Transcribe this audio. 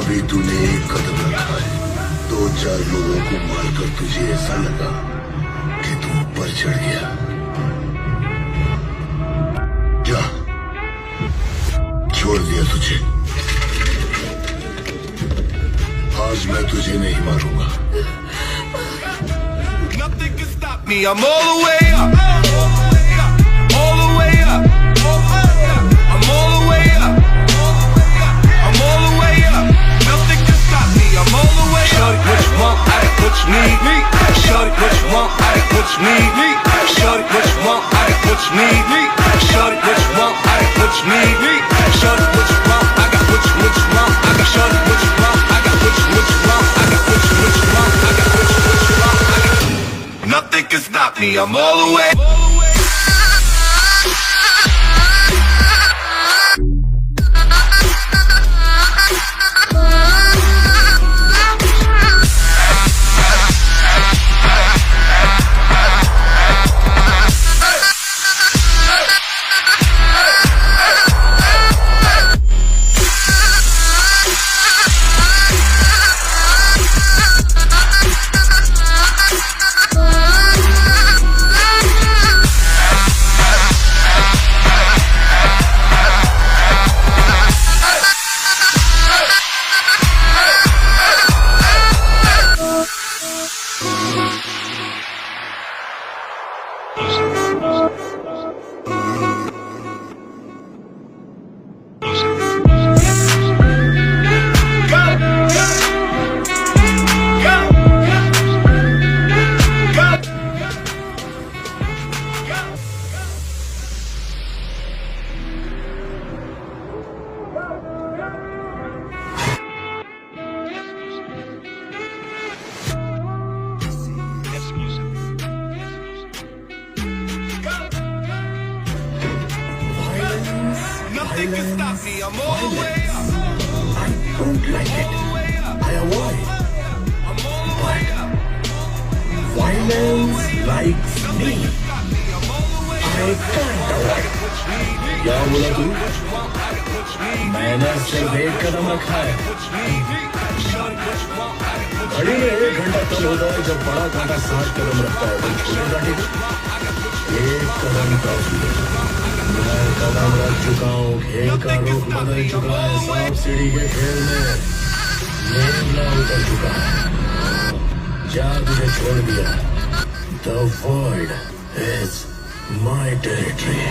अभी तूने एक कदम रखा है, 2-4 लोगों को मारकर तुझे ऐसा लगा कि तू ऊपर चढ़ गया। क्या छोड़ दिया तुझे? आज मैं तुझे नहीं मारूंगा। Nothing can stop me. I'm all the way up. All the way up. I'm all the way up. I'm all the way up. Nothing can stop me. I'm all the way up. Shorty, what you want? I got what you need. Shorty, what you want? I got what you need. Shorty, what you want? I got what you need. Shorty, what you want? I got what you need. Shorty, what you want? I got what you want. I got shorty, what you want? I got what you want. I got what you want. I got what you want. I got nothing can stop me. I'm all the way. Nothing can stop me. I'm all the way up. I don't like it. I avoid. But violence likes me. I can't avoid. क्या बोला तू? मैंने सिर्फ एक कदम रखा है। घड़ी में 1 घंटा तब होता है जब बड़ा कांटा 60 कदम रखता है। तो छोटे कांटे को 1 कदम काफी है। मैं कदम रख चुका हूँ, खेल का रुख बदल चुका है। सांप सीढ़ी के खेल में मेला उतर चुका है। जा तुझे छोड़ दिया। The world is my territory.